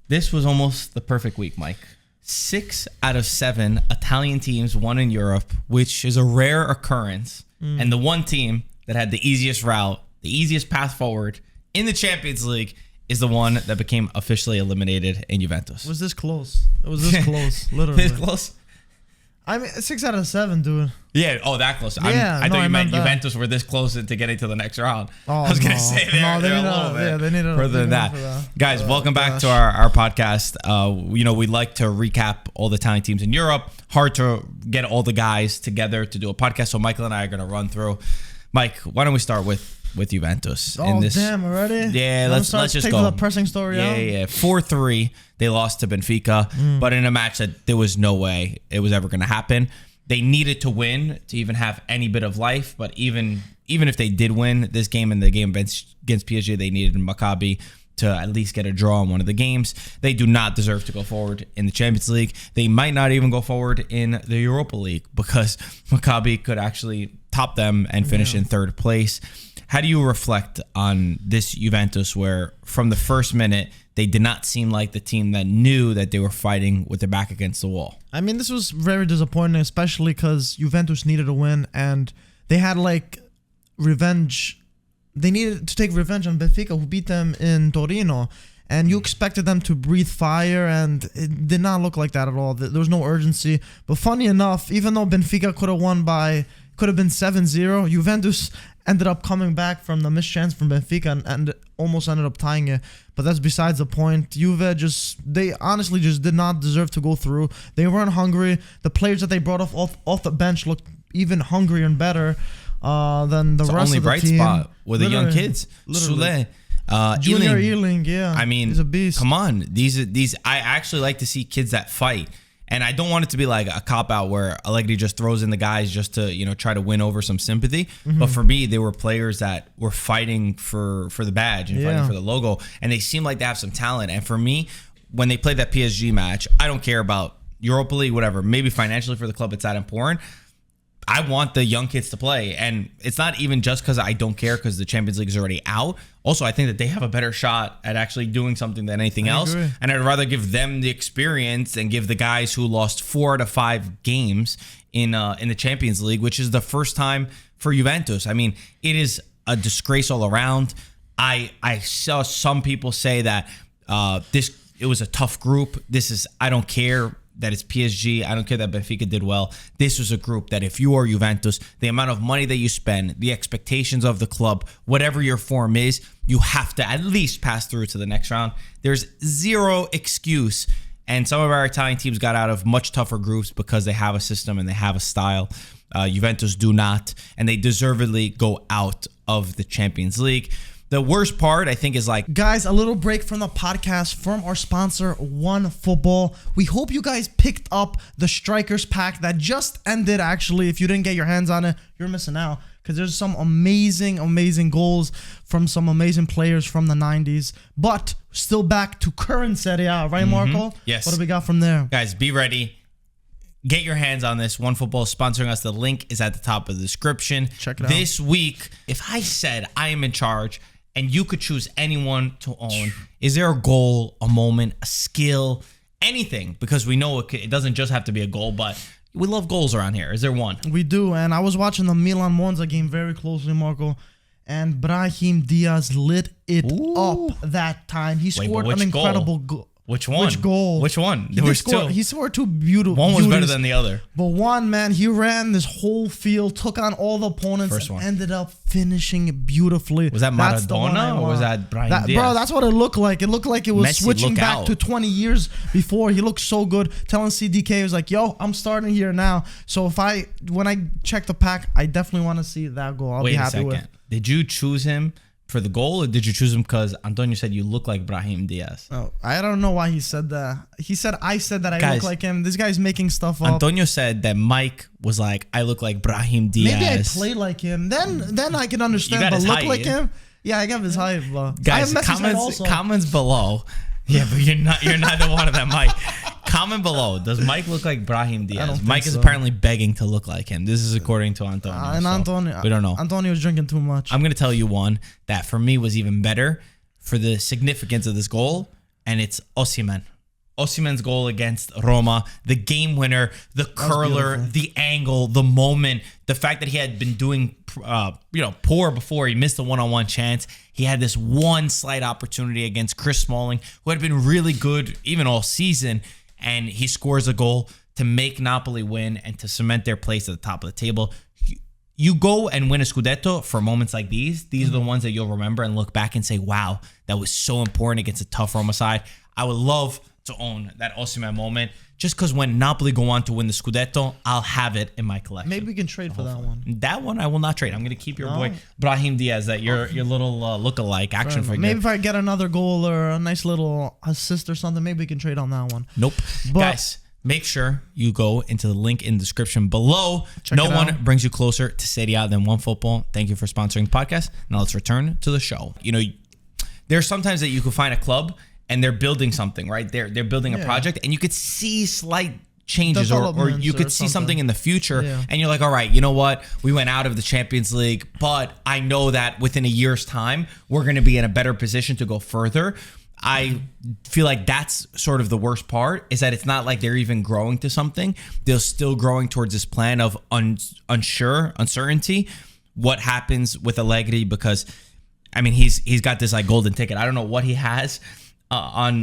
This was almost the perfect week, Mike. 6 out of 7 Italian teams won in Europe, which is a rare occurrence. And the one team that had the easiest route, the easiest path forward in the Champions League is the one that became officially eliminated in Juventus. It was this close. It was this close, literally. This close? I mean, 6 out of 7, dude. Yeah. Oh, that close. Yeah, I thought you meant that. Juventus were this close to getting to the next round. Oh, I was going to say they're a little bit yeah, they need further than that. that. Guys, welcome back to our podcast. We like to recap all the Italian teams in Europe. Hard to get all the guys together to do a podcast, so Michael and I are going to run through. Mike, why don't we start with Juventus? Oh, damn, already? Yeah, let's just go. Take the pressing story out. Yeah. 4-3, they lost to Benfica, but in a match that there was no way it was ever going to happen. They needed to win to even have any bit of life, but even if they did win this game and the game against PSG, they needed Maccabi to at least get a draw in one of the games. They do not deserve to go forward in the Champions League. They might not even go forward in the Europa League because Maccabi could actually top them and finish in third place. How do you reflect on this Juventus where from the first minute, they did not seem like the team that knew that they were fighting with their back against the wall? I mean, this was very disappointing, especially because Juventus needed a win and they had revenge. They needed to take revenge on Benfica, who beat them in Torino. And you expected them to breathe fire, and it did not look like that at all. There was no urgency. But funny enough, even though Benfica could have been 7-0, Juventus ended up coming back from the missed chance from Benfica and almost ended up tying it. But that's besides the point. Juve they honestly just did not deserve to go through. They weren't hungry. The players that they brought off the bench looked even hungrier and better than the rest of the team. It's the only bright spot with the young kids. Sule. Junior Ealing, yeah. I mean, he's a beast. Come on. These I actually like to see kids that fight. And I don't want it to be like a cop-out where Allegri just throws in the guys just to, try to win over some sympathy. But for me, they were players that were fighting for the badge and fighting for the logo. And they seem like they have some talent. And for me, when they played that PSG match, I don't care about Europa League, whatever. Maybe financially for the club, it's that important. I want the young kids to play. And it's not even just because I don't care because the Champions League is already out. Also, I think that they have a better shot at actually doing something than anything else. Agree. And I'd rather give them the experience and give the guys who lost 4 out of 5 games in the Champions League, which is the first time for Juventus. I mean, it is a disgrace all around. I saw some people say that it was a tough group. I don't care that it's PSG. I don't care that Benfica did well. This was a group that if you are Juventus, the amount of money that you spend, the expectations of the club, whatever your form is, you have to at least pass through to the next round. There's zero excuse. And some of our Italian teams got out of much tougher groups because they have a system and they have a style. Juventus do not, and they deservedly go out of the Champions League. The worst part, I think, is guys, a little break from the podcast from our sponsor, OneFootball. We hope you guys picked up the Strikers pack that just ended, actually. If you didn't get your hands on it, you're missing out because there's some amazing goals from some amazing players from the 90s. But still back to current Serie A, right, Marco? Yes. What do we got from there? Guys, be ready. Get your hands on this. OneFootball is sponsoring us. The link is at the top of the description. Check it out. This week, if I said I am in charge and you could choose anyone to own, is there a goal, a moment, a skill, anything? Because we know it doesn't just have to be a goal, but we love goals around here. Is there one? We do, and I was watching the Milan-Monza game very closely, Marco, and Brahim Diaz lit it up that time. He scored an incredible goal. Which one? Which goal? Which one? There was two. He scored 2 beautiful. One was better than the other. But one, man, he ran this whole field, took on all the opponents, and ended up finishing it beautifully. Was that Maradona or was that Brahim Diaz? Bro, that's what it looked like. It looked like it was Messi, switching back to 20 years before. He looked so good. Telling CDK, he was like, yo, I'm starting here now. So when I check the pack, I definitely want to see that goal. I'll be happy with it. Did you choose him for the goal, or did you choose him because Antonio said you look like Brahim Diaz? Oh, I don't know why he said that. He said I said that I look like him. This guy's making stuff up. Antonio said that Mike was like, I look like Brahim Diaz. Maybe I play like him. Then I can understand. But look height. Like him? Yeah, I got his height, bro. Guys, comments below. Yeah, but you're neither one of them, Mike. Comment below. Does Mike look like Brahim Diaz? Mike is apparently begging to look like him. This is according to Antonio. Antonio, we don't know. Antonio's drinking too much. I'm going to tell you one that for me was even better for the significance of this goal. and it's Osimhen. Osimhen's goal against Roma, the game winner, the curler, the angle, the moment, the fact that he had been doing poor before. He missed a one-on-one chance. He had this one slight opportunity against Chris Smalling, who had been really good even all season, and he scores a goal to make Napoli win and to cement their place at the top of the table. You go and win a Scudetto for moments like these. These are the ones that you'll remember and look back and say, wow, that was so important against a tough Roma side. I would love to own that Osimhen moment, just because when Napoli go on to win the Scudetto, I'll have it in my collection. Maybe we can trade for that one. That one I will not trade. I'm going to keep your boy Brahim Diaz, that your little look-alike action figure. Maybe if I get another goal or a nice little assist or something, maybe we can trade on that one. Nope. But guys, make sure you go into the link in the description below. No one brings you closer to Serie A than OneFootball. Thank you for sponsoring the podcast. Now let's return to the show. You know, there's sometimes that you can find a club and they're building something, right? They're building a project, and you could see slight changes, or you could see something in the future, and you're like, all right, you know what? We went out of the Champions League, but I know that within a year's time, we're going to be in a better position to go further. I feel like that's sort of the worst part, is that it's not like they're even growing to something. They're still growing towards this plan of uncertainty. What happens with Allegri? Because, I mean, he's got this like golden ticket. I don't know what he has on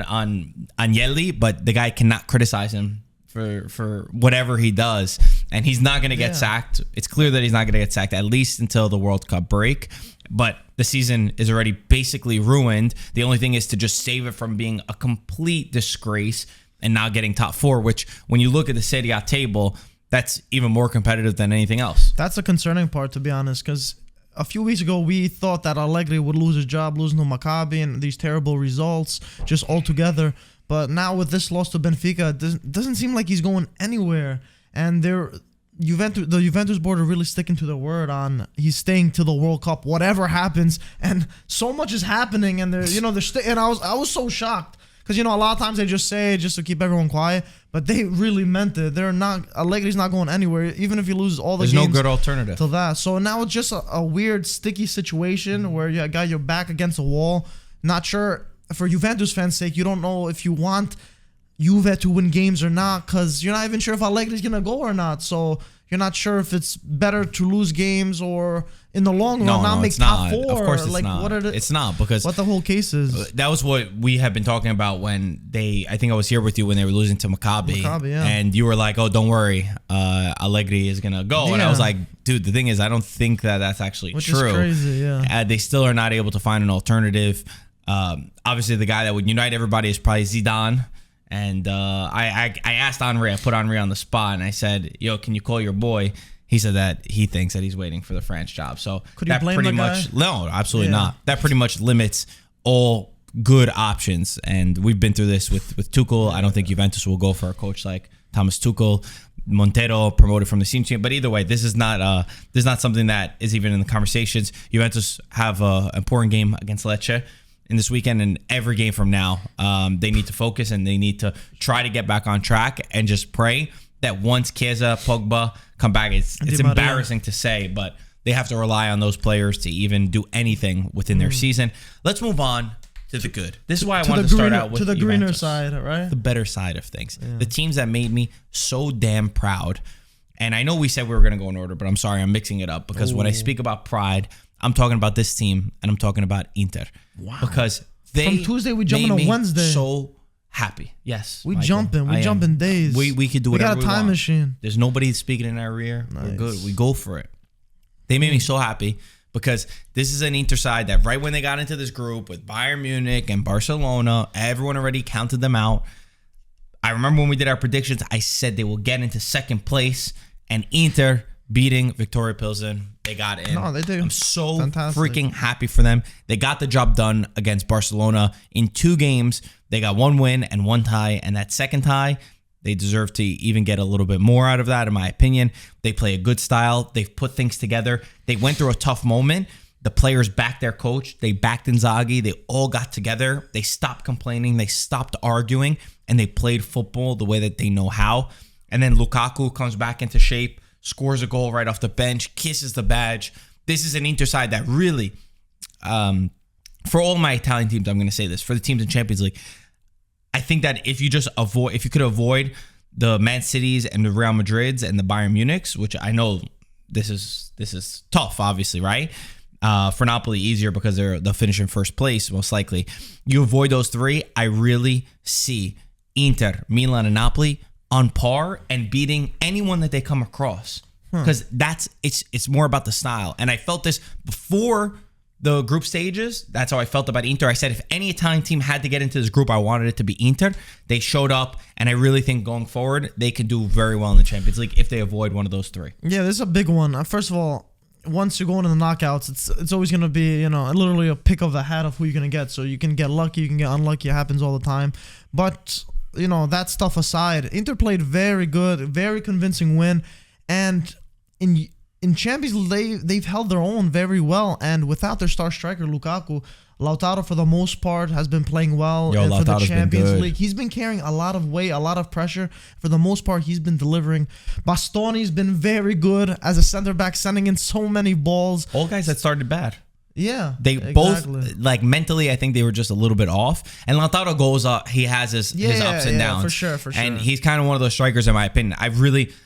Agnelli, but the guy cannot criticize him for whatever he does, and he's not going to get sacked. It's clear that he's not going to get sacked, at least until the World Cup break. But the season is already basically ruined. The only thing is to just save it from being a complete disgrace and not getting top four, which when you look at the Serie A table, that's even more competitive than anything else. That's a concerning part, to be honest, because a few weeks ago, we thought that Allegri would lose his job, losing to Maccabi and these terrible results just altogether. But now with this loss to Benfica, it doesn't seem like he's going anywhere. And the Juventus board are really sticking to their word on he's staying to the World Cup, whatever happens. And so much is happening, and and I was so shocked. Because, a lot of times they just say it just to keep everyone quiet, but they really meant it. Allegri's not going anywhere, even if he loses all the games. There's no good alternative to that. So now it's just a weird, sticky situation where you got your back against a wall. Not sure, for Juventus fans' sake, you don't know if you want Juve to win games or not, because you're not even sure if Allegri's going to go or not. So you're not sure if it's better to lose games or in the long run not make top four. Of course it's not. It's not, because what the whole case is. That was what we have been talking about when I think I was here with you when they were losing to Maccabi, and you were like, oh, don't worry, Allegri is going to go. And I was like, dude, the thing is, I don't think that that's actually true. Which is crazy, they still are not able to find an alternative. Obviously, the guy that would unite everybody is probably Zidane. And I asked Henry, I put Henry on the spot, and I said, yo, can you call your boy? He said that he thinks that he's waiting for the France job. So could you blame the guy? No, absolutely not. That pretty much limits all good options. And we've been through this with Tuchel. I don't think Juventus will go for a coach like Thomas Tuchel. Montero promoted from the senior team. But either way, this is not something that is even in the conversations. Juventus have an important game against Lecce in this weekend, and every game from now, they need to focus and they need to try to get back on track and just pray that once Chiesa, Pogba come back, it's embarrassing to say, but they have to rely on those players to even do anything within their season. Let's move on to the good. This is why I wanted to start out with to the Juventus. Greener side, right? The better side of things. Yeah. The teams that made me so damn proud. And I know we said we were going to go in order, but I'm sorry, I'm mixing it up, because when I speak about pride, I'm talking about this team and I'm talking about Inter. Wow. Because they from Tuesday we jump on Wednesday. So happy. Yes. We jumping days. We could do whatever we want. We got a time machine. There's nobody speaking in our rear. Nice. We're good. We go for it. They made me so happy, because this is an Inter side that right when they got into this group with Bayern Munich and Barcelona, everyone already counted them out. I remember when we did our predictions, I said they will get into second place, and Inter beating Victoria Pilsen, they got in. No, they do. I'm so freaking happy for them. They got the job done against Barcelona in 2 games. They got 1 win and 1 tie, and that second tie, they deserve to even get a little bit more out of that, in my opinion. They play a good style. They've put things together. They went through a tough moment. The players backed their coach. They backed Inzaghi. They all got together. They stopped complaining. They stopped arguing, and they played football the way that they know how. And then Lukaku comes back into shape, scores a goal right off the bench, kisses the badge. This is an Inter side that really, for all my Italian teams, I'm going to say this, for the teams in Champions League, I think that if you could avoid the Man Cities and the Real Madrids and the Bayern Munichs, which I know this is tough, obviously, right? For Napoli, easier because they'll finish in first place, most likely. You avoid those three, I really see Inter, Milan, and Napoli on par and beating anyone that they come across. Because it's more about the style. And I felt this before the group stages. That's how I felt about Inter. I said if any Italian team had to get into this group, I wanted it to be Inter. They showed up, and I really think going forward, they can do very well in the Champions League if they avoid one of those three. Yeah, this is a big one. First of all, once you go into the knockouts, it's always going to be, literally a pick of the hat of who you're going to get. So you can get lucky, you can get unlucky. It happens all the time. But, that stuff aside, Inter played very good, very convincing win. And in Champions League, they've held their own very well. And without their star striker, Lukaku, Lautaro, for the most part, has been playing well for the Champions League. He's been carrying a lot of weight, a lot of pressure. For the most part, he's been delivering. Bastoni's been very good as a center back, sending in so many balls. All guys that started bad. Yeah, they both, like, mentally, I think they were just a little bit off. And Lautaro goes up; he has his ups and downs for sure. And he's kind of one of those strikers, in my opinion.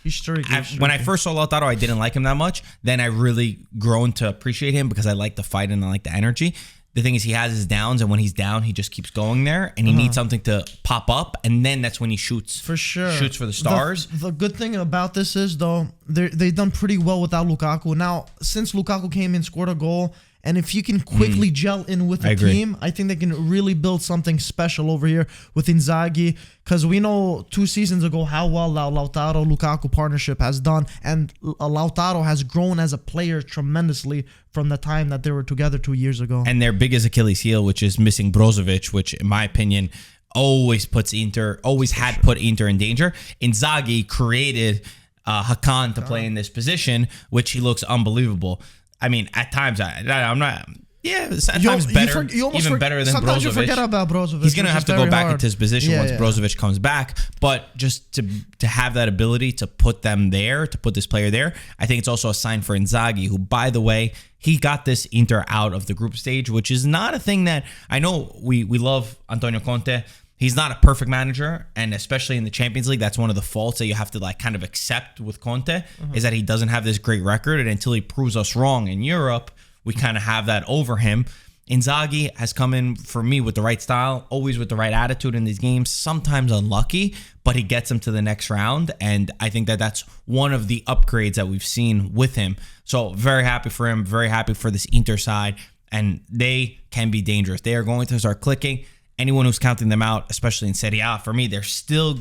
He's streaky. When I first saw Lautaro, I didn't like him that much. Then I really grown to appreciate him because I like the fight and I like the energy. The thing is, he has his downs, and when he's down, he just keeps going there, and he needs something to pop up, and then that's when he shoots. For sure. Shoots for the stars. The good thing about this is, though, they've done pretty well without Lukaku. Now, since Lukaku came in, scored a goal, and if you can quickly gel in with the team, I think they can really build something special over here with Inzaghi. Because we know 2 seasons ago how well the Lautaro-Lukaku partnership has done. And Lautaro has grown as a player tremendously from the time that they were together 2 years ago. And their biggest Achilles heel, which is missing Brozovic, which, in my opinion, always put Inter in danger. Inzaghi created Hakan to play in this position, which he looks unbelievable. I mean, at times, I'm not... Yeah, at times better, even better than Brozovic. Sometimes you forget about Brozovic. He's going to have to go back into his position once Brozovic comes back. But just to have that ability to put them there, to put this player there, I think it's also a sign for Inzaghi, who, by the way, he got this Inter out of the group stage, which is not a thing that... I know we love Antonio Conte. He's not a perfect manager, and especially in the Champions League, that's one of the faults that you have to kind of accept with Conte, is that he doesn't have this great record, and until he proves us wrong in Europe, we kind of have that over him. Inzaghi has come in, for me, with the right style, always with the right attitude in these games, sometimes unlucky, but he gets him to the next round, and I think that that's one of the upgrades that we've seen with him. So very happy for him, very happy for this Inter side, and they can be dangerous. They are going to start clicking. Anyone who's counting them out, especially in Serie A, for me, they're still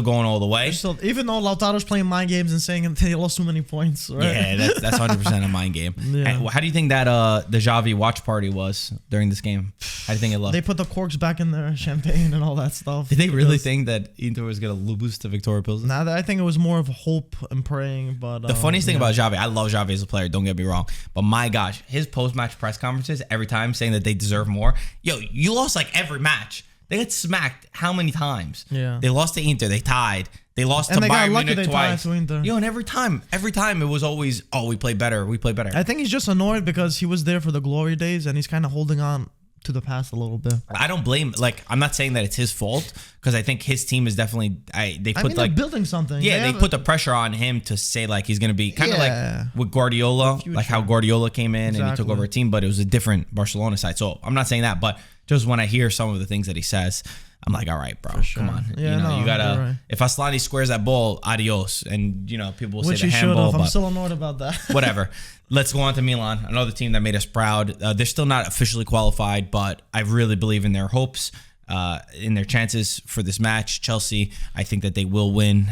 going all the way. Even though Lautaro's playing mind games and saying they lost too many points, right? Yeah, that's 100% a mind game. Yeah. And how do you think that the Xavi watch party was during this game? How do you think it looked? They put the corks back in their champagne and all that stuff. Did they really think that Inter was going to lose to Victoria Pilsen? Nah, I think it was more of hope and praying. But the funniest thing about Xavi, I love Xavi as a player, don't get me wrong. But my gosh, his post-match press conferences, every time saying that they deserve more. Yo, you lost like every match. They got smacked how many times? Yeah. They lost to Inter. They tied. They lost to Bayern Munich twice. Yo, and every time it was always, we play better. We play better. I think he's just annoyed because he was there for the glory days and he's kind of holding on to the past a little bit. I don't blame. I'm not saying that it's his fault because I think his team is definitely. They're building something. Yeah, they put the pressure on him to say he's going to be kind of like with Guardiola, like how Guardiola came in and he took over a team, but it was a different Barcelona side. So I'm not saying that, but just when I hear some of the things that he says, I'm like, all right, bro, come on. Yeah, you gotta. Right. If Aslani squares that ball, adios. And people will Which say the handball. I'm still annoyed about that. Whatever. Let's go on to Milan, another team that made us proud. They're still not officially qualified, but I really believe in their hopes, in their chances for this match. Chelsea, I think that they will win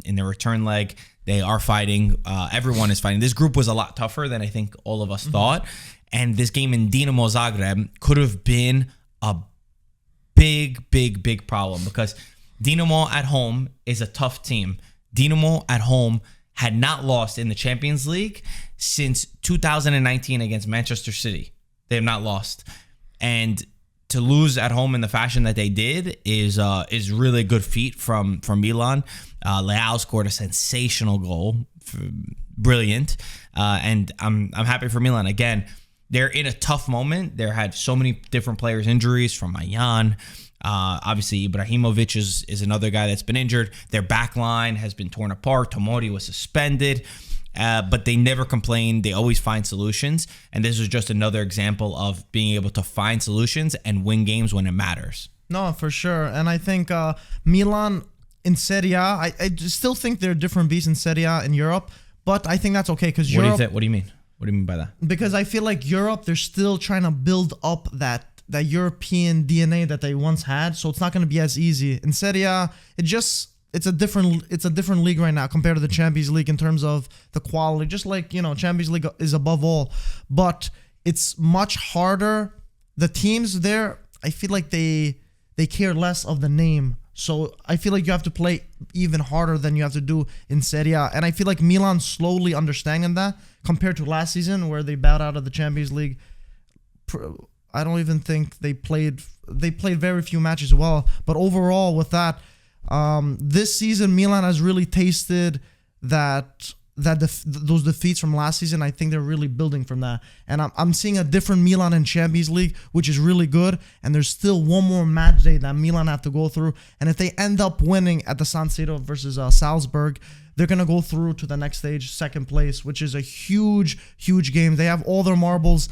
in their return leg. They are fighting. Everyone is fighting. This group was a lot tougher than I think all of us thought. And this game in Dinamo Zagreb could have been a big problem because Dinamo at home is a tough team. Dinamo at home had not lost in the Champions League since 2019 against Manchester City. They have not lost. And to lose at home in the fashion that they did is really a good feat from Milan. Leao scored a sensational goal. Brilliant. And I'm happy for Milan. Again, they're in a tough moment. There had so many different players injuries from Mayan. Obviously, Ibrahimovic is another guy that's been injured. Their back line has been torn apart. Tomori was suspended. But they never complain. They always find solutions. And this was just another example of being able to find solutions and win games when it matters. No, for sure. And I think Milan in Serie A, I still think they're different beasts in Serie A in Europe. But I think that's okay because Europe... What do you mean? What do you mean by that? Because I feel like Europe, they're still trying to build up that European DNA that they once had. So it's not going to be as easy. In Serie A, it's a different league right now compared to the Champions League in terms of the quality. Just like, Champions League is above all, but it's much harder. The teams there, I feel like they care less of the name. So I feel like you have to play even harder than you have to do in Serie A. And I feel like Milan slowly understanding that compared to last season where they bowed out of the Champions League. I don't even think they played very few matches well. But overall with that, this season, Milan has really tasted those defeats from last season. I think they're really building from that, and I'm seeing a different Milan in Champions League, which is really good. And there's still one more match day that Milan have to go through. And if they end up winning at the San Siro versus Salzburg, they're gonna go through to the next stage, second place, which is a huge game. They have all their marbles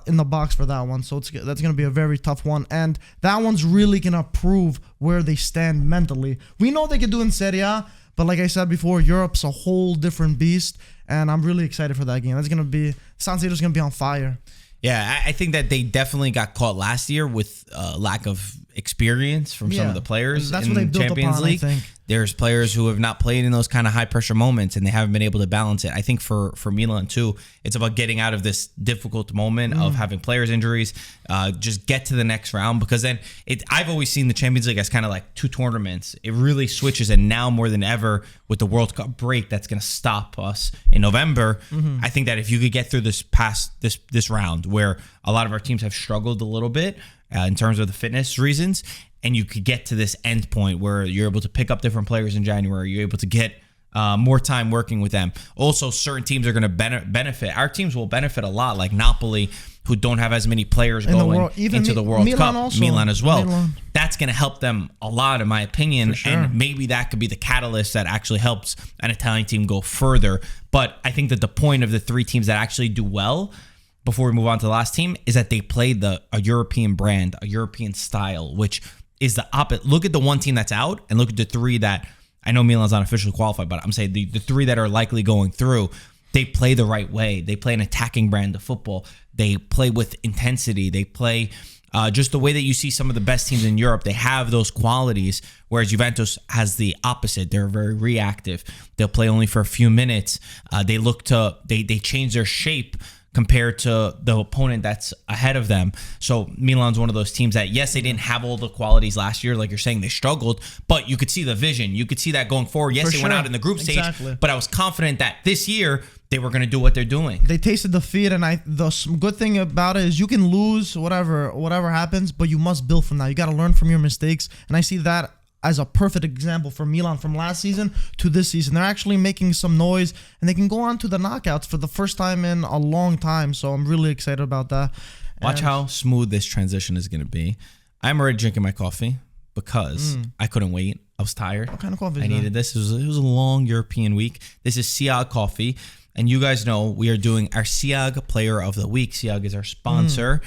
in the box for that one, so that's going to be a very tough one, and that one's really going to prove where they stand mentally. We know they can do in Serie A, but like I said before, Europe's a whole different beast, and I'm really excited for that game. That's going to be, San Siro's going to be on fire. Yeah, I think that they definitely got caught last year with lack of experience from some of the players in the Champions League. There's players who have not played in those kind of high pressure moments and they haven't been able to balance it. I think for Milan too, it's about getting out of this difficult moment of having players injuries, just get to the next round, because then I've always seen the Champions League as kind of like two tournaments. It really switches, and now more than ever with the World Cup break that's going to stop us in November, I think that if you could get through this round where a lot of our teams have struggled a little bit in terms of the fitness reasons, and you could get to this end point where you're able to pick up different players in January, you're able to get more time working with them. Also, certain teams are going to benefit. Our teams will benefit a lot, like Napoli, who don't have as many players going into the World Cup. Also. Milan as well. That's going to help them a lot, in my opinion. Sure. And maybe that could be the catalyst that actually helps an Italian team go further. But I think that the point of the three teams that actually do well, before we move on to the last team, is that they play a European brand, a European style, which is the opposite. Look at the one team that's out and look at the three that, I know Milan's not officially qualified, but I'm saying the three that are likely going through, they play the right way. They play an attacking brand of football. They play with intensity. They play just the way that you see some of the best teams in Europe. They have those qualities, whereas Juventus has the opposite. They're very reactive. They'll play only for a few minutes. They change their shape compared to the opponent that's ahead of them. So Milan's one of those teams that, yes, they didn't have all the qualities last year. Like you're saying, they struggled, but you could see the vision. You could see that going forward. Yes, they went out in the group stage, but I was confident that this year they were going to do what they're doing. They tasted defeat, and the good thing about it is you can lose whatever happens, but you must build from that. You got to learn from your mistakes, and I see that as a perfect example for Milan from last season to this season. They're actually making some noise, and they can go on to the knockouts for the first time in a long time. So I'm really excited about that. Watch how smooth this transition is going to be. I'm already drinking my coffee because I couldn't wait. I was tired. What kind of coffee is I needed this. It was a long European week. This is SIAG coffee. And you guys know we are doing our SIAG Player of the Week. SIAG is our sponsor.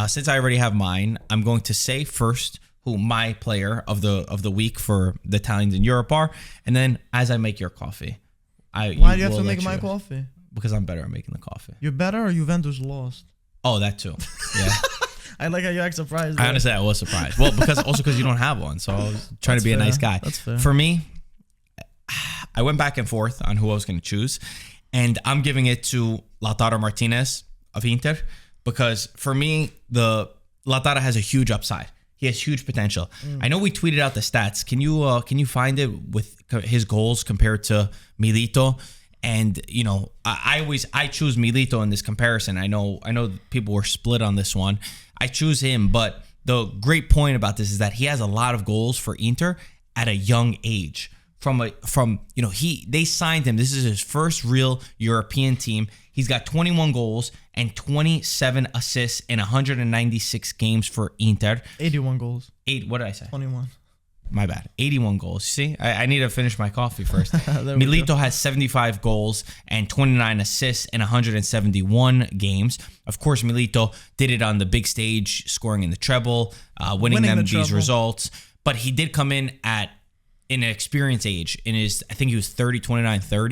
Since I already have mine, I'm going to say first who my player of the week for the Italians in Europe are, and then as I make your coffee, why do you have to make my coffee? Because I'm better at making the coffee. You're better, or Juventus lost? Oh, that too. Yeah. I like how you act surprised. Honestly, I was surprised. Well, because you don't have one, so I was trying to be a nice guy. That's fair. For me, I went back and forth on who I was going to choose, and I'm giving it to Lautaro Martinez of Inter, because for me, Lautaro has a huge upside. He has huge potential. I know we tweeted out the stats. Can you find it with his goals compared to Milito? And I choose Milito in this comparison. I know people were split on this one. I choose him, but the great point about this is that he has a lot of goals for Inter at a young age, they signed him. This is his first real European team. He's got 21 goals and 27 assists in 196 games for Inter. 81 goals. What did I say? 21. My bad. 81 goals. See, I need to finish my coffee first. Milito has 75 goals and 29 assists in 171 games. Of course, Milito did it on the big stage, scoring in the treble, winning them these results. But he did come in at an experience age. I think he was 30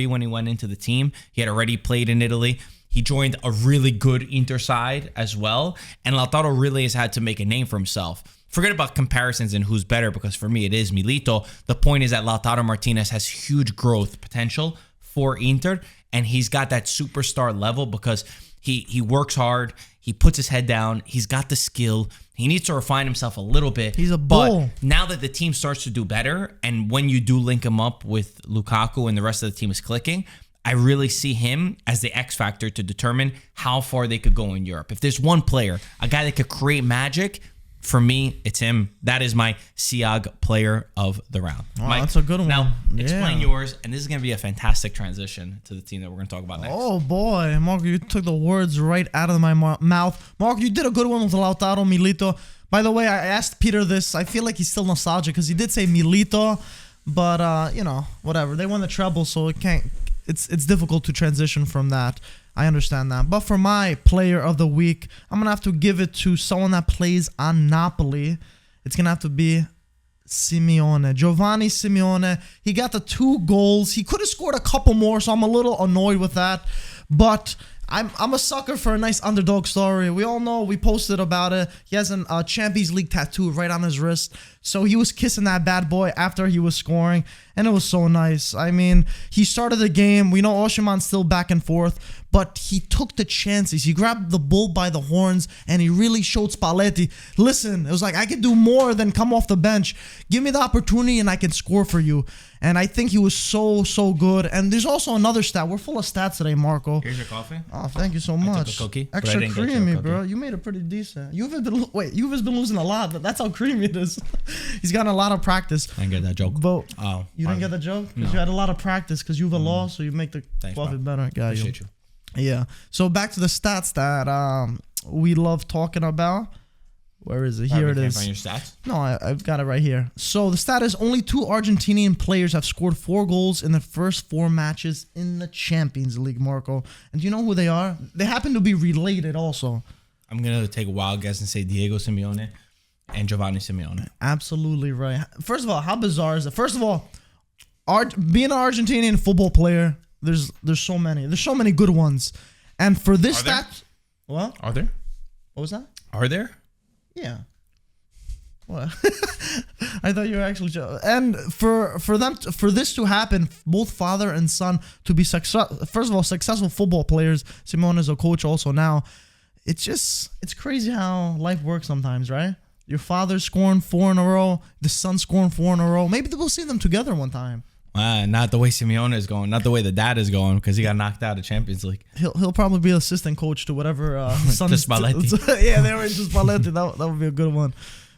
when he went into the team. He had already played in Italy. He joined a really good Inter side as well. And Lautaro really has had to make a name for himself. Forget about comparisons and who's better, because for me it is Milito. The point is that Lautaro Martinez has huge growth potential for Inter, and he's got that superstar level because he works hard, he puts his head down, he's got the skill. He needs to refine himself a little bit. He's a bull. But now that the team starts to do better, and when you do link him up with Lukaku and the rest of the team is clicking, I really see him as the X factor to determine how far they could go in Europe. If there's one player, a guy that could create magic, for me, it's him. That is my SIAG player of the round. Oh, Mike, that's a good one. Now, explain yours, and this is going to be a fantastic transition to the team that we're going to talk about next. Oh, boy. Marco, you took the words right out of my mouth. Marco, you did a good one with Lautaro, Milito. By the way, I asked Peter this. I feel like he's still nostalgic because he did say Milito, but, whatever. They won the treble, so it's difficult to transition from that. I understand that. But for my player of the week, I'm going to have to give it to someone that plays on Napoli. It's going to have to be Simeone. Giovanni Simeone. He got the 2 goals. He could have scored a couple more, so I'm a little annoyed with that. But I'm a sucker for a nice underdog story. We all know, we posted about it. He has a Champions League tattoo right on his wrist. So he was kissing that bad boy after he was scoring, and it was so nice. I mean, he started the game. We know Oshiman's still back and forth, but he took the chances. He grabbed the bull by the horns, and he really showed Spalletti, listen, it was like, I can do more than come off the bench. Give me the opportunity, and I can score for you. And I think he was so good. And there's also another stat. We're full of stats today, Marco. Here's your coffee. Oh, thank you so much. I took a cookie, extra creamy, bro. You made it pretty decent. Juve's been losing a lot, but that's how creamy it is. He's gotten a lot of practice. I didn't get that joke. But you didn't get the joke? Because you had a lot of practice because Juve lost, so you make the coffee better. Appreciate you. Yeah. So back to the stats that we love talking about. Where is it? Here it is. Find your stats? No, I've got it right here. So the stat is only 2 Argentinian players have scored 4 goals in the first 4 matches in the Champions League, Marco. And do you know who they are? They happen to be related also. I'm going to take a wild guess and say Diego Simeone and Giovanni Simeone. Absolutely right. First of all, how bizarre is it? First of all, being an Argentinian football player, there's so many. There's so many good ones. And for this stat... What? Are there? What was that? Are there? Yeah. What? I thought you were actually joking. And for this to happen, both father and son to be first of all successful football players. Simone is a coach also now. It's crazy how life works sometimes, right? Your father's scoring 4 in a row, the son's scoring 4 in a row. Maybe we'll see them together one time. Not the way Simeone is going, not the way the dad is going, because he got knocked out of Champions League. He'll probably be assistant coach to whatever son. To Spalletti. Yeah, they were into Spalletti. That would be a good one.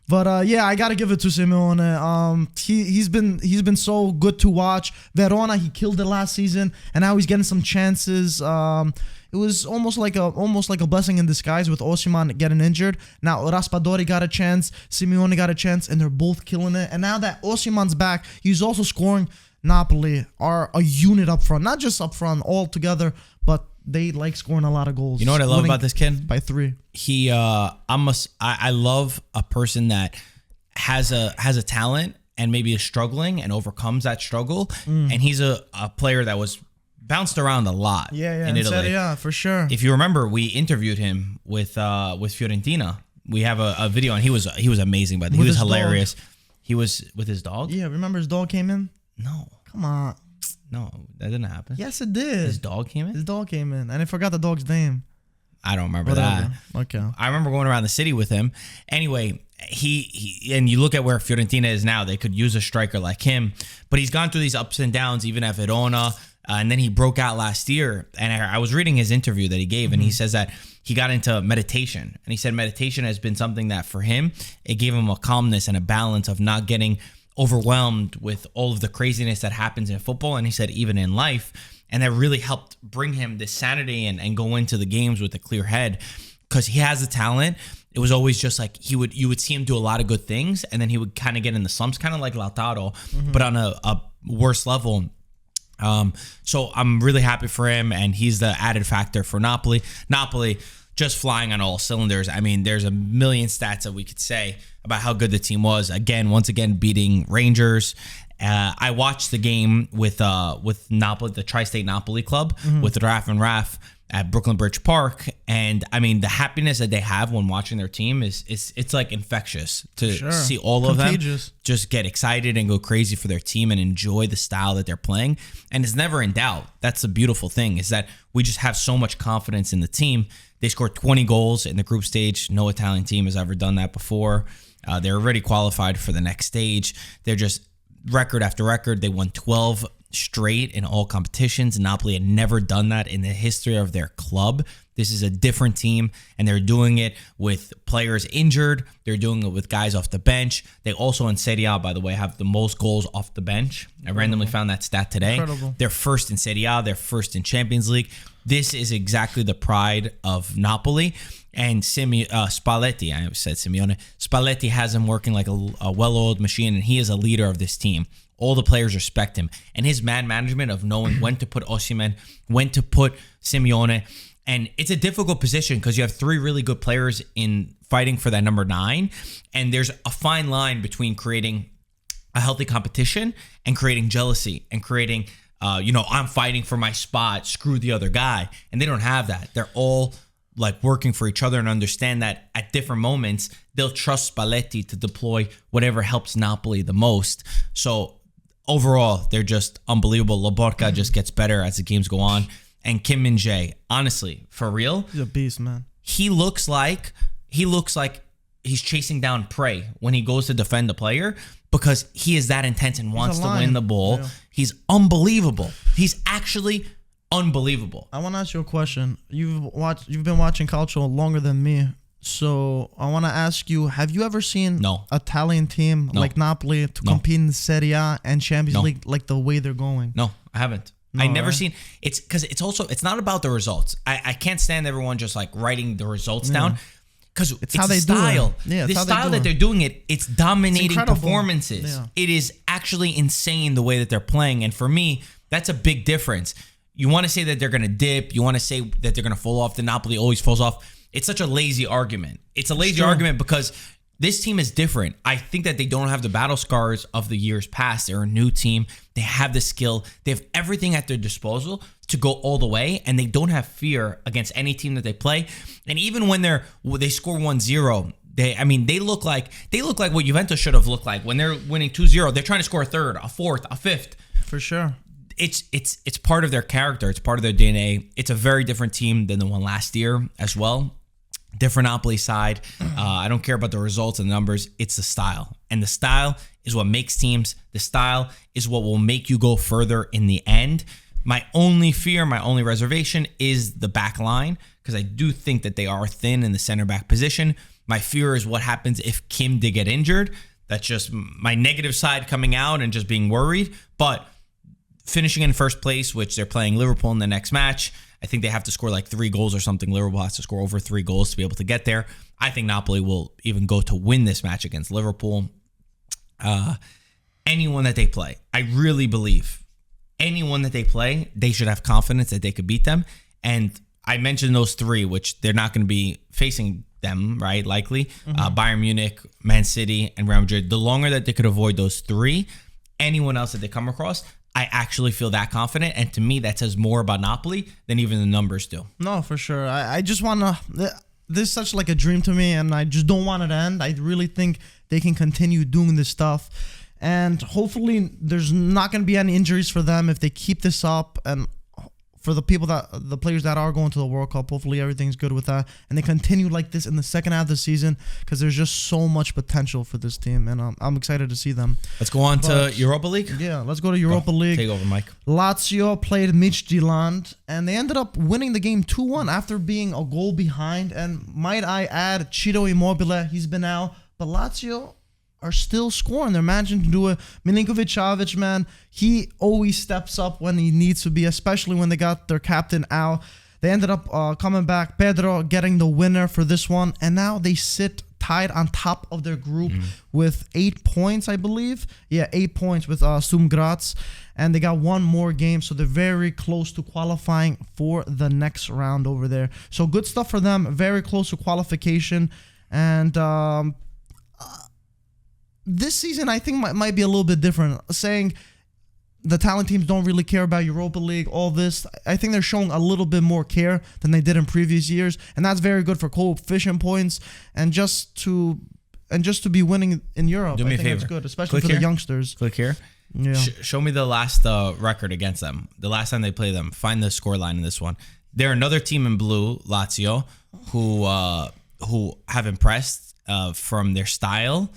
But I gotta give it to Simeone. He's been so good to watch. Verona, he killed it last season, and now he's getting some chances. It was almost like a blessing in disguise with Osimhen getting injured. Now Raspadori got a chance, Simeone got a chance, and they're both killing it. And now that Osimhen's back, he's also scoring. Napoli are a unit up front, not just up front all together, but they like scoring a lot of goals. You know what I love about this kid? By 3. I love a person that has a talent and maybe is struggling and overcomes that struggle. And he's a player that was bounced around a lot. Yeah, in Italy. Yeah, for sure. If you remember, we interviewed him with Fiorentina. We have a video, and he was amazing. But he was hilarious. Dog. He was with his dog. Yeah, remember his dog came in? No. Come on. No, that didn't happen. Yes, it did. His dog came in? His dog came in. And I forgot the dog's name. I don't remember that. Okay. I remember going around the city with him. Anyway, he and you look at where Fiorentina is now, they could use a striker like him. But he's gone through these ups and downs, even at Verona. And then he broke out last year. And I was reading his interview that he gave, and he says that he got into meditation. And he said meditation has been something that for him, it gave him a calmness and a balance of not getting overwhelmed with all of the craziness that happens in football, and he said even in life, and that really helped bring him this sanity and go into the games with a clear head, because he has the talent. It was always just like you would see him do a lot of good things, and then he would kind of get in the slumps, kind of like Lautaro, but on a worse level. So I'm really happy for him, and he's the added factor for Napoli. Napoli just flying on all cylinders. I mean, there's a million stats that we could say about how good the team was. Once again, beating Rangers. I watched the game with Napoli, the Tri-State Napoli club, with Raf and Raf at Brooklyn Bridge Park, and I mean the happiness that they have when watching their team it's like infectious to see all of them just get excited and go crazy for their team and enjoy the style that they're playing, and it's never in doubt. That's the beautiful thing, is that we just have so much confidence in the team. They scored 20 goals in the group stage. No Italian team has ever done that before. They're already qualified for the next stage. They're just record after record. They won 12 straight in all competitions. Napoli had never done that in the history of their club. This is a different team, and they're doing it with players injured. They're doing it with guys off the bench. They also in Serie A, by the way, have the most goals off the bench. I randomly found that stat today. Incredible. They're first in Serie A. They're first in Champions League. This is exactly the pride of Napoli. And Spalletti, I said Simeone, Spalletti has him working like a well-oiled machine, and he is a leader of this team. All the players respect him. And his man management of knowing when to put Osimhen, when to put Simeone. And it's a difficult position because you have three really good players in fighting for that number 9. And there's a fine line between creating a healthy competition and creating jealousy and creating, I'm fighting for my spot, screw the other guy. And they don't have that. They're all like working for each other and understand that at different moments, they'll trust Spalletti to deploy whatever helps Napoli the most. So overall, they're just unbelievable. Lobotka just gets better as the games go on. And Kim Min-jae, honestly, for real, he's a beast, man. He looks like he's chasing down prey when he goes to defend the player, because he is that intense and wants to win the ball. Yeah. He's unbelievable. He's actually unbelievable. I want to ask you a question. You've been watching calcio longer than me, so I want to ask you: have you ever seen Italian team like Napoli to compete in Serie A and Champions League like the way they're going? No, I haven't. I never seen it's because it's not about the results. I can't stand everyone just like writing the results down, because it's how they style. Do it. Yeah, the style that they're doing it's dominating performances. Yeah. It is actually insane the way that they're playing, and for me, that's a big difference. You want to say that they're going to dip. You want to say that they're going to fall off. The Napoli always falls off. It's such a lazy argument. It's a lazy argument because this team is different. I think that they don't have the battle scars of the years past. They're a new team. They have the skill. They have everything at their disposal to go all the way, and they don't have fear against any team that they play. And even when they score 1-0, they look like what Juventus should have looked like when they're winning 2-0. They're trying to score a third, a fourth, a fifth. For sure. It's part of their character. It's part of their DNA. It's a very different team than the one last year as well. Different Napoli side. I don't care about the results and the numbers. It's the style. And the style is what makes teams. The style is what will make you go further in the end. My only fear, my only reservation is the back line, because I do think that they are thin in the center back position. My fear is what happens if Kim did get injured. That's just my negative side coming out and just being worried. But finishing in first place, which they're playing Liverpool in the next match, I think they have to score like 3 goals or something. Liverpool has to score over 3 goals to be able to get there. I think Napoli will even go to win this match against Liverpool. Anyone that they play, I really believe anyone that they play, they should have confidence that they could beat them. And I mentioned those 3, which they're not going to be facing them, right? Likely. Bayern Munich, Man City, and Real Madrid. The longer that they could avoid those 3, anyone else that they come across, I actually feel that confident, and to me, that says more about Napoli than even the numbers do. No, for sure. I just want to... This is such like a dream to me, and I just don't want it to end. I really think they can continue doing this stuff, and hopefully there's not going to be any injuries for them if they keep this up, and for the players that are going to the World Cup, hopefully everything's good with that, and they continue like this in the second half of the season, because there's just so much potential for this team, and I'm excited to see them. Let's go on to Europa League. Yeah, let's go to Europa League. Take over, Mike. Lazio played Midtjylland, and they ended up winning the game 2-1 after being a goal behind, and might I add, Ciro Immobile, he's been out, but Lazio are still scoring. They're managing to do it. Milinkovic-Savic, man, he always steps up when he needs to be, especially when they got their captain out. They ended up coming back. Pedro getting the winner for this one. And now they sit tied on top of their group with 8 points, I believe. Yeah, 8 points with Sturm Graz. And they got one more game, so they're very close to qualifying for the next round over there. So good stuff for them. Very close to qualification. And this season, I think, might be a little bit different. Saying the talent teams don't really care about Europa League, all this. I think they're showing a little bit more care than they did in previous years. And that's very good for coefficient points. And just to be winning in Europe, Do me I a think favor. that's good, especially Click for here. the youngsters. Click here. Yeah. Show me the last record against them. The last time they played them. Find the scoreline in this one. They're another team in blue, Lazio, who have impressed from their style,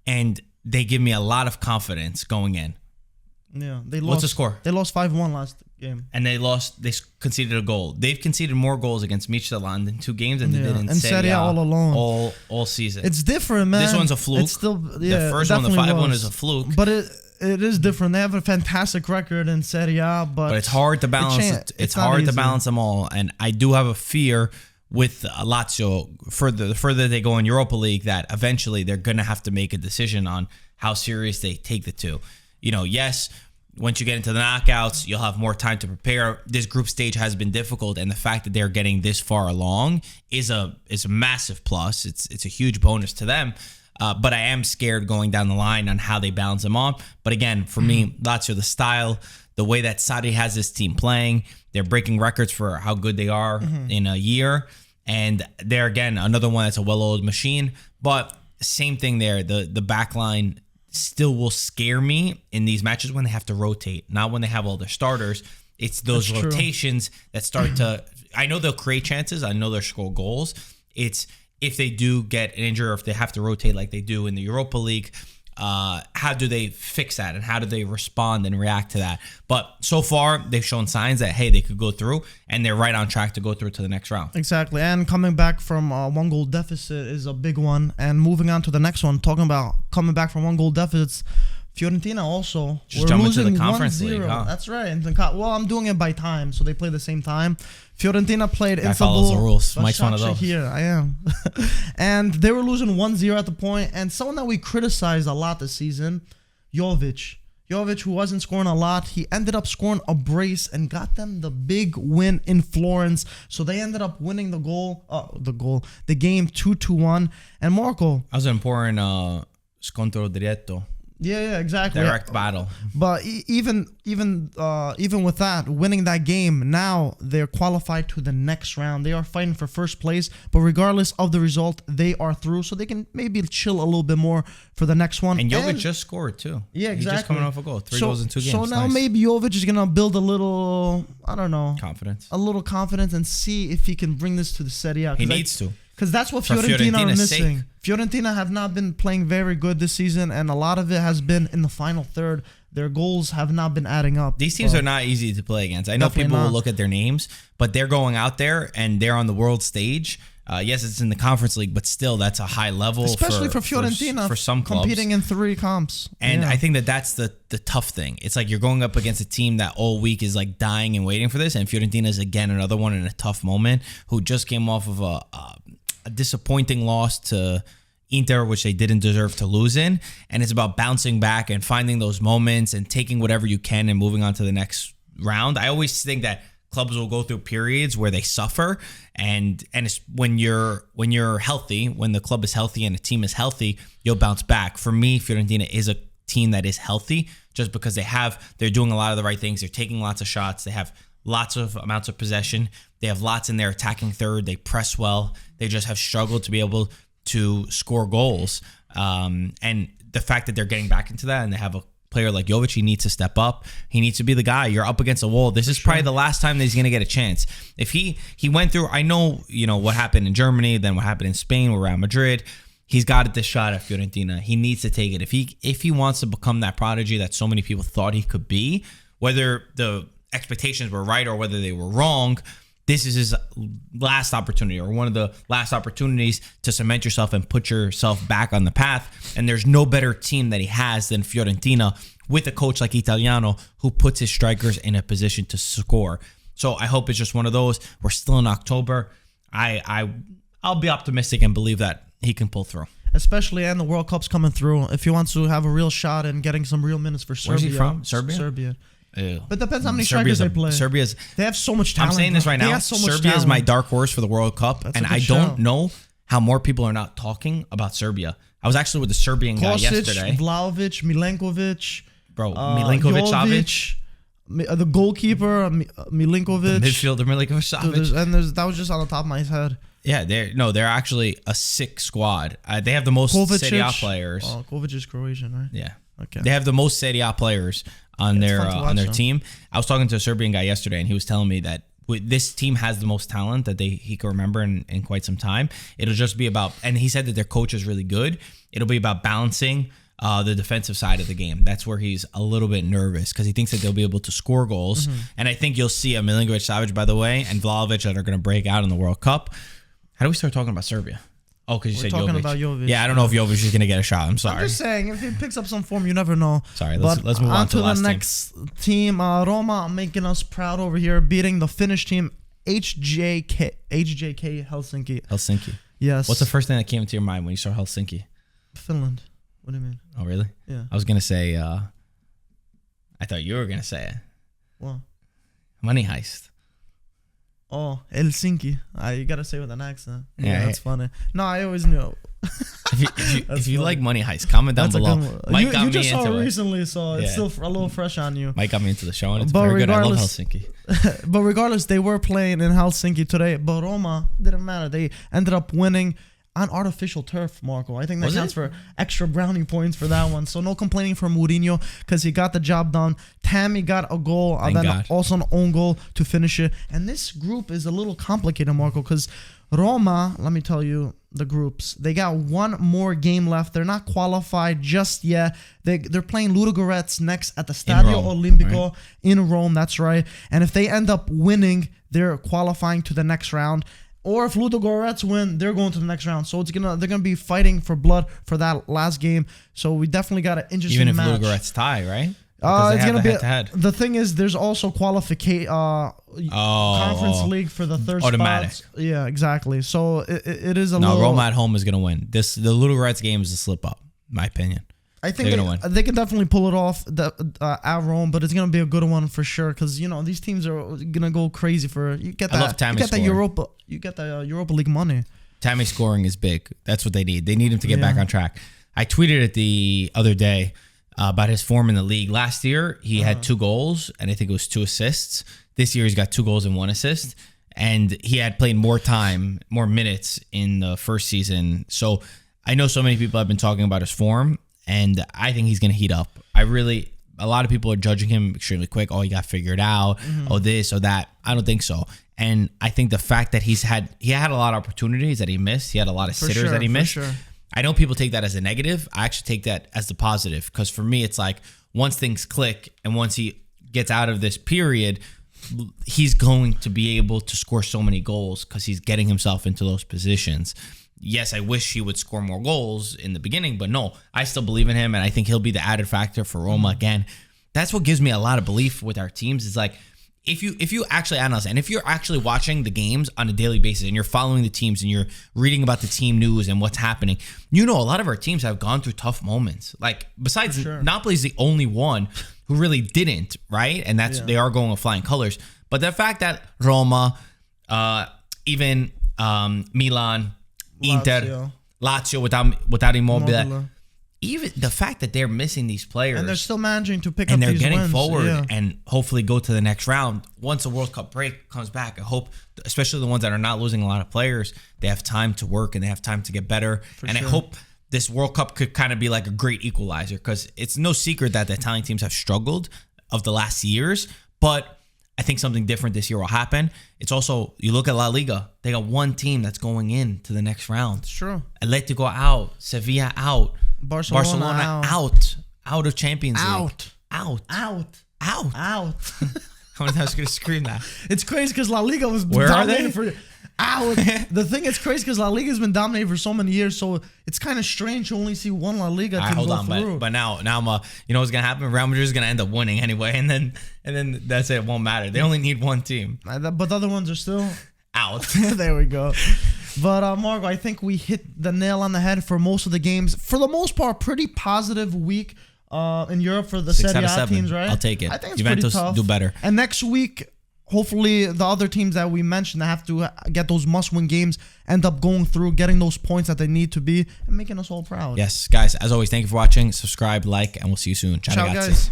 and they give me a lot of confidence going in. Yeah, they lost. What's the score? They lost 5-1 last game. And they conceded a goal. They've conceded more goals against Midtjylland in 2 games than they did in and Serie A all alone. all season. It's different, man. This one's a fluke. It's still, the first it one, the definitely 5-1, was. is a fluke. But it is different. They have a fantastic record in Serie A, but it's hard to balance. It's hard to balance them all, and I do have a fear with Lazio. The further they go in Europa League, that eventually they're gonna have to make a decision on how serious they take the two. Yes. Once you get into the knockouts, you'll have more time to prepare. This group stage has been difficult, and the fact that they're getting this far along is a massive plus. It's a huge bonus to them. But I am scared going down the line on how they balance them off. But again, for me, Lazio, the style, the way that Sarri has this team playing, they're breaking records for how good they are in a year. And they're, again, another one that's a well-oiled machine. But same thing there. The back line still will scare me in these matches when they have to rotate, not when they have all their starters. It's those rotations that start to, I know they'll create chances, I know they'll score goals. It's if they do get an injury or if they have to rotate like they do in the Europa League, how do they fix that and how do they respond and react to that? But so far, they've shown signs that, hey, they could go through, and they're right on track to go through to the next round. Exactly. And coming back from 1-goal deficit is a big one. And moving on to the next one, talking about coming back from 1-goal deficits, Fiorentina also. Just jump into the Conference League, huh? That's right. Well, I'm doing it by time, so they play the same time. Fiorentina played Guy follows the rules. Mike's one of Başakşehir those. Here, I am. And they were losing 1-0 at the point. And someone that we criticized a lot this season, Jovic, who wasn't scoring a lot, he ended up scoring a brace and got them the big win in Florence. So they ended up winning the game 2-1. And Marco, That was an important scontro diretto. Yeah, exactly. Direct battle. But even with that, winning that game, now they're qualified to the next round. They are fighting for first place, but regardless of the result, they are through, so they can maybe chill a little bit more for the next one. And Jovic just scored too. Yeah, exactly. He's just coming off a goal. 3 goals in 2 games. So now Nice. maybe Jovic is gonna build a little, I don't know, confidence. a little confidence and see if he can bring this to the Serie A. He needs to. Because that's what For Fiorentina are Fiorentina's missing. sake. Fiorentina have not been playing very good this season, and a lot of it has been in the final third. Their goals have not been adding up. These teams are not easy to play against. I know Definitely people will not. look at their names, but they're going out there and they're on the world stage. Yes, it's in the Conference League, but still, that's a high level. Especially for Fiorentina, for some clubs. competing in 3 comps. And Yeah. I think that's the tough thing. It's like you're going up against a team that all week is like dying and waiting for this. And Fiorentina is, again, another one in a tough moment who just came off of a disappointing loss to Inter, which they didn't deserve to lose in. And it's about bouncing back and finding those moments and taking whatever you can and moving on to the next round. I always think that clubs will go through periods where they suffer, and it's when you're healthy, when the club is healthy and the team is healthy, you'll bounce back. For me, Fiorentina is a team that is healthy just because they're doing a lot of the right things. They're taking lots of shots. They have lots of amounts of possession. They have lots in their attacking third. They press well. They just have struggled to be able to score goals. And the fact that they're getting back into that and they have a player like Jovic, he needs to step up. He needs to be the guy. You're up against a wall. This is probably the last time that he's going to get a chance. If he went through, I know, what happened in Germany, then what happened in Spain with Real Madrid. He's got this shot at Fiorentina. He needs to take it. If he wants to become that prodigy that so many people thought he could be, whether the expectations were right or whether they were wrong, this is his last opportunity, or one of the last opportunities to cement yourself and put yourself back on the path. And there's no better team that he has than Fiorentina, with a coach like Italiano who puts his strikers in a position to score. So I hope it's just one of those. We're still in October. I'll be optimistic and believe that he can pull through. Especially, and the World Cup's coming through. If he wants to have a real shot in getting some real minutes for Serbia. Where's he from? Serbia? Serbia. Ew. But depends how many strikers they play. They have so much talent. I'm saying this right now. Serbia is my dark horse for the World Cup, and I don't know how more people are not talking about Serbia. I was actually with the Serbian guy yesterday. Vlahovic, Milenkovic. Bro, Milinkovic-Savic. The goalkeeper, Milinkovic. The midfielder, Milinkovic-Savic. And that was just on the top of my head. Yeah, they're actually a sick squad. They have the most Serie A players. Oh, Kovacic is Croatian, right? Yeah. Okay. They have the most Serie A players on their team. I was talking to a Serbian guy yesterday, and he was telling me that this team has the most talent that he can remember in quite some time. It'll just be about, and he said that their coach is really good. It'll be about balancing the defensive side of the game. That's where he's a little bit nervous, because he thinks that they'll be able to score goals. And I think you'll see a Milinkovic-Savic, by the way, and Vlahovic that are going to break out in the World Cup. How do we start talking about Serbia? Oh, because you said talking Jovic. About Jovic. Yeah, I don't know if Jovic is going to get a shot. I'm sorry. I'm just saying, if he picks up some form, you never know. Sorry, let's move on to the next team. Roma making us proud over here, beating the Finnish team HJK Helsinki. Yes. What's the first thing that came into your mind when you saw Helsinki? Finland. What do you mean? Oh, really? Yeah. I was going to say, I thought you were going to say it. What? Money Heist. Oh, Helsinki. You gotta say with an accent. Yeah, that's funny. No, I always knew. if you like Money Heist, comment down below. Mike got you me just saw into it it recently, so it's still a little fresh on you. Mike got me into the show, and it's very good. I love Helsinki. But regardless, they were playing in Helsinki today. But Roma didn't matter. They ended up winning on artificial turf, Marco. I think that counts for extra brownie points for that one. So no complaining from Mourinho, because he got the job done. Tammy got a goal, and then also an own goal to finish it. And this group is a little complicated, Marco, because Roma, let me tell you, the groups, they got one more game left. They're not qualified just yet. They're playing Ludogorets next at the Stadio Olimpico in Rome. That's right. And if they end up winning, they're qualifying to the next round. Or if Ludogorets win, they're going to the next round. So they're gonna be fighting for blood for that last game. So we definitely got an interesting match. Even if Ludogorets tie, right? It's gonna be the thing is there's also conference league for the third automatic spots. Yeah, exactly. So it is a little. No, Roma at home is gonna win. The Ludogorets game is a slip up, in my opinion. I think they can definitely pull it off at Rome, but it's gonna be a good one for sure, because these teams are gonna go crazy for you get that Europa League money. Tammy scoring is big. That's what they need. They need him to get back on track. I tweeted it the other day about his form in the league. Last year he had 2 goals and I think it was 2 assists. This year he's got 2 goals and 1 assist, and he had played more minutes in the first season. So I know so many people have been talking about his form, and I think he's going to heat up. A lot of people are judging him extremely quick. Oh, he got figured out. Oh, this or that. I don't think so. And I think the fact that he had a lot of opportunities that he missed. He had a lot of sitters that he missed. Sure. I know people take that as a negative. I actually take that as the positive, because for me, it's like once things click and once he gets out of this period, he's going to be able to score so many goals because he's getting himself into those positions. Yes, I wish he would score more goals in the beginning, but no, I still believe in him, and I think he'll be the added factor for Roma again. That's what gives me a lot of belief with our teams. Is like if you actually analyze, and if you're actually watching the games on a daily basis, and you're following the teams, and you're reading about the team news and what's happening, a lot of our teams have gone through tough moments. Like besides Napoli's the only one who really didn't, right? And they are going with flying colors. But the fact that Roma, even Milan, Inter, Lazio without Immobile, even the fact that they're missing these players, and they're still managing to pick up and these they're getting wins, forward and hopefully go to the next round once the World Cup break comes back. I hope, especially the ones that are not losing a lot of players, they have time to work and they have time to get better. I hope this World Cup could kind of be like a great equalizer, because it's no secret that the Italian teams have struggled of the last years, but I think something different this year will happen. It's also, you look at La Liga, they got one team that's going in to the next round. It's true. Atletico out, Sevilla out, Barcelona out of Champions League. Out. How many times are you gonna scream that? It's crazy because La Liga was Where are dominating they? for. The thing is crazy because La Liga has been dominating for so many years, so it's kind of strange to only see one La Liga team Hold go on, through. but now I'm you know what's gonna happen? Real Madrid is gonna end up winning anyway, and then that's it. It won't matter. They only need one team. But the other ones are still Out. there we go. But Marco, I think we hit the nail on the head for most of the games. For the most part, pretty positive week in Europe for the 6 Serie out of A 7. teams, right? I'll take it. I think it's Juventus pretty tough. do better. And next week, hopefully, the other teams that we mentioned that have to get those must-win games end up going through, getting those points that they need to be, and making us all proud. Yes, guys. As always, thank you for watching. Subscribe, like, and we'll see you soon. Ciao, Ciao ragazzi. guys.